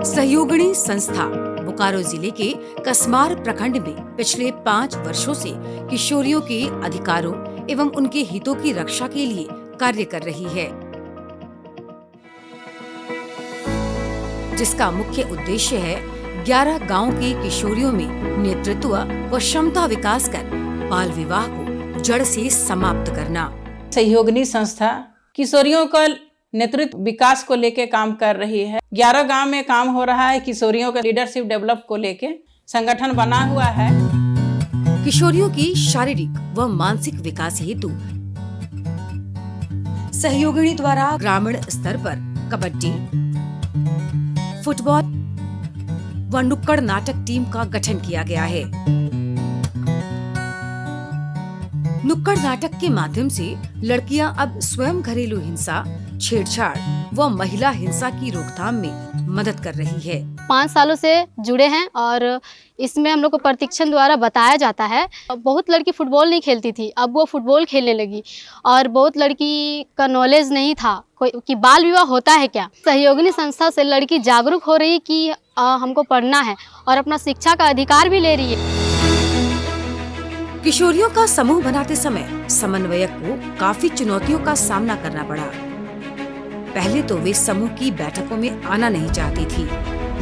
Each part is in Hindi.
सहयोगिनी संस्था बोकारो जिले के कसमार प्रखंड में पिछले 5 वर्षों से किशोरियों के अधिकारों एवं उनके हितों की रक्षा के लिए कार्य कर रही है, जिसका मुख्य उद्देश्य है 11 गांव की किशोरियों में नेतृत्व व क्षमता विकास कर बाल विवाह को जड़ से समाप्त करना। सहयोगिनी संस्था किशोरियों का नेतृत्व विकास को लेके काम कर रही है। 11 गांव में काम हो रहा है। किशोरियों का लीडरशिप डेवलप को लेके संगठन बना हुआ है। किशोरियों की शारीरिक व मानसिक विकास हेतु सहयोगिनी द्वारा ग्रामीण स्तर पर कबड्डी, फुटबॉल व नुक्कड़ नाटक टीम का गठन किया गया है। नुक्कड़ नाटक के माध्यम से लड़कियां अब स्वयं घरेलू हिंसा, छेड़छाड़ व महिला हिंसा की रोकथाम में मदद कर रही है। 5 सालों से जुड़े हैं और इसमें हम लोग को प्रशिक्षण द्वारा बताया जाता है। बहुत लड़की फुटबॉल नहीं खेलती थी, अब वो फुटबॉल खेलने लगी और बहुत लड़की का नॉलेज नहीं था कि बाल विवाह होता है क्या। सहयोगिनी संस्था से लड़की जागरूक हो रही कि हमको पढ़ना है और अपना शिक्षा का अधिकार भी ले रही है। किशोरियों का समूह बनाते समय समन्वयक को काफी चुनौतियों का सामना करना पड़ा। पहले तो वे समूह की बैठकों में आना नहीं चाहती थी,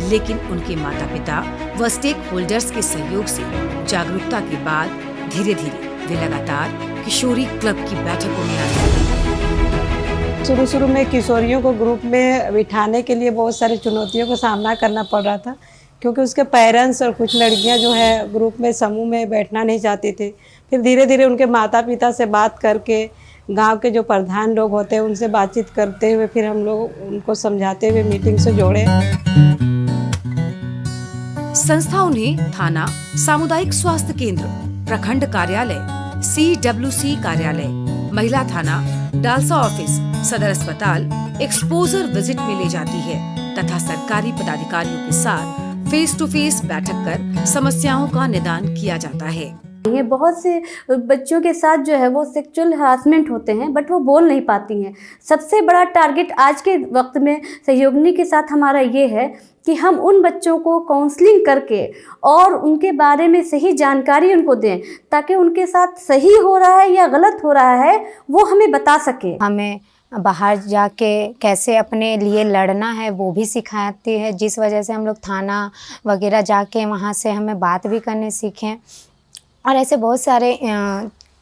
लेकिन उनके माता पिता व स्टेक होल्डर्स के सहयोग से जागरूकता के बाद धीरे धीरे वे लगातार किशोरी क्लब की बैठकों में आने लगी। शुरू में किशोरियों को ग्रुप में बिठाने के लिए बहुत सारी चुनौतियों का सामना करना पड़ रहा था, क्योंकि उसके पेरेंट्स और कुछ लड़कियां जो है ग्रुप में समूह में बैठना नहीं चाहती थी। फिर धीरे धीरे उनके माता पिता से बात करके, गांव के जो प्रधान लोग होते हैं उनसे बातचीत करते हुए फिर हम लोग उनको समझाते हुए मीटिंग से जोड़े। संस्था उन्हें थाना, सामुदायिक स्वास्थ्य केंद्र, प्रखंड कार्यालय, CWC कार्यालय, महिला थाना, डालसा ऑफिस, सदर अस्पताल, एक्सपोजर विजिट में ले जाती है तथा सरकारी पदाधिकारियों के साथ फेस टू फेस बैठक कर समस्याओं का निदान किया जाता है। ये बहुत से बच्चों के साथ जो है वो सेक्सुअल हरासमेंट होते हैं, बट वो बोल नहीं पाती हैं। सबसे बड़ा टारगेट आज के वक्त में सहयोगिनी के साथ हमारा ये है कि हम उन बच्चों को काउंसलिंग करके और उनके बारे में सही जानकारी उनको दें, ताकि उनके साथ सही हो रहा है या गलत हो रहा है वो हमें बता सके। हमें बाहर जाके कैसे अपने लिए लड़ना है वो भी सिखाती है, जिस वजह से हम लोग थाना वगैरह जाके वहाँ से हमें बात भी करने सीखें और ऐसे बहुत सारे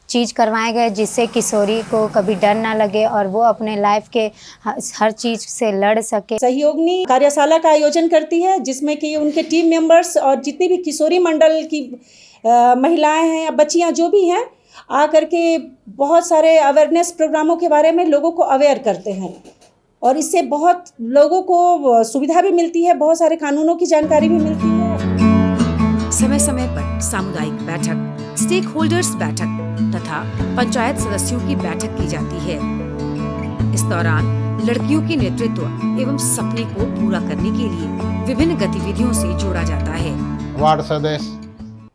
चीज़ करवाए गए जिससे किशोरी को कभी डर ना लगे और वो अपने लाइफ के हर चीज़ से लड़ सके। सहयोगिनी कार्यशाला का आयोजन करती है, जिसमें कि उनके टीम मेंबर्स और जितनी भी किशोरी मंडल की महिलाएं हैं या बच्चियां जो भी हैं आकर के बहुत सारे अवेयरनेस प्रोग्रामों के बारे में लोगों को अवेयर करते हैं और इससे बहुत लोगों को सुविधा भी मिलती है, बहुत सारे कानूनों की जानकारी भी मिलती है। समय समय पर सामुदायिक बैठक, स्टेक होल्डर्स बैठक तथा पंचायत सदस्यों की बैठक की जाती है। इस दौरान लड़कियों के नेतृत्व एवं सपने को पूरा करने के लिए विभिन्न गतिविधियों से जोड़ा जाता है। वार्ड सदस्य,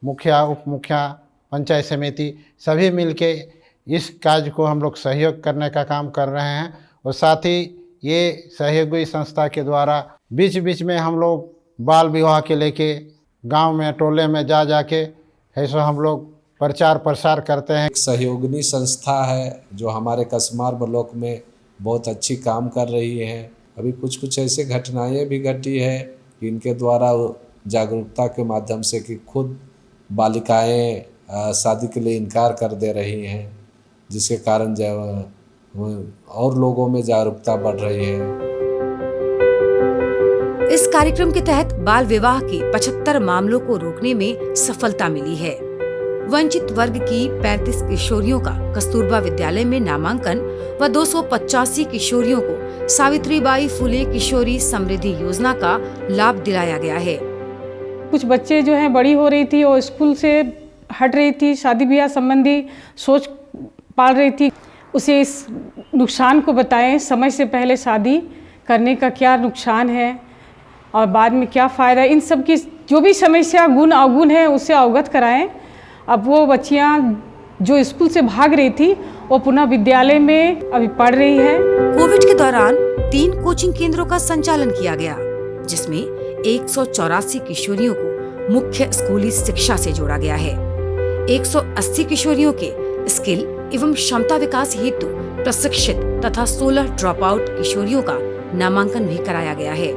मुखिया, उप मुखिया, पंचायत समिति सभी मिलके इस कार्य को हम लोग सहयोग करने का काम कर रहे हैं और साथ ही ये सहयोगी संस्था के द्वारा बीच बीच में हम लोग बाल विवाह के लेके गांव में टोले में जा जाके ऐसा हम लोग प्रचार प्रसार करते हैं। एक सहयोगिनी संस्था है जो हमारे कसमार ब्लॉक में बहुत अच्छी काम कर रही है। अभी कुछ ऐसे घटनाएं भी घटी है कि इनके द्वारा जागरूकता के माध्यम से कि खुद बालिकाएं शादी के लिए इनकार कर दे रही हैं, जिसके कारण और लोगों में जागरूकता बढ़ रही है। इस कार्यक्रम के तहत बाल विवाह के 75 मामलों को रोकने में सफलता मिली है। वंचित वर्ग की 35 किशोरियों का कस्तूरबा विद्यालय में नामांकन व 285 किशोरियों को सावित्रीबाई फुले किशोरी समृद्धि योजना का लाभ दिलाया गया है। कुछ बच्चे जो हैं बड़ी हो रही थी और स्कूल से हट रही थी, शादी ब्याह संबंधी सोच पाल रही थी, उसे इस नुकसान को बताएं, समय से पहले शादी करने का क्या नुकसान है और बाद में क्या फ़ायदा, इन सब की जो भी समस्या गुण अवगुण है उससे अवगत कराएं। अब वो बच्चियां जो स्कूल से भाग रही थी वो पुनः विद्यालय में अभी पढ़ रही है। कोविड के दौरान 3 कोचिंग केंद्रों का संचालन किया गया, जिसमें 184 किशोरियों को मुख्य स्कूली शिक्षा से जोड़ा गया है। 180 किशोरियों के स्किल एवं क्षमता विकास हेतु प्रशिक्षित तथा 16 ड्रॉप आउट किशोरियों का नामांकन भी कराया गया है।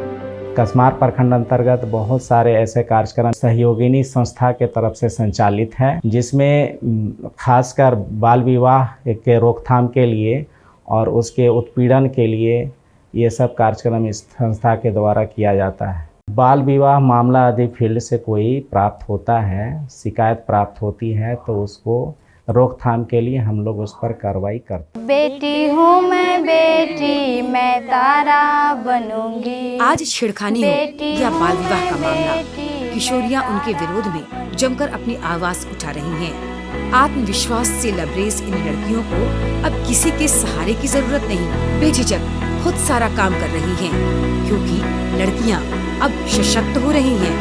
कसमार प्रखंड अंतर्गत बहुत सारे ऐसे कार्यक्रम सहयोगिनी संस्था के तरफ से संचालित हैं, जिसमें खासकर बाल विवाह के रोकथाम के लिए और उसके उत्पीड़न के लिए ये सब कार्यक्रम इस संस्था के द्वारा किया जाता है। बाल विवाह मामला यदि फील्ड से कोई प्राप्त होता है, शिकायत प्राप्त होती है, तो उसको रोकथाम के लिए हम लोग उस पर कार्रवाई करते हैं। बेटी हूँ मैं, बेटी मैं तारा बनूंगी। आज छेड़खानी हो या बाल विवाह का मामला, किशोरियां उनके विरोध में जमकर अपनी आवाज उठा रही हैं। आत्मविश्वास से लबरेज इन लड़कियों को अब किसी के सहारे की जरूरत नहीं, बेझिझक खुद सारा काम कर रही हैं, क्योंकि लड़कियां अब सशक्त हो रही हैं।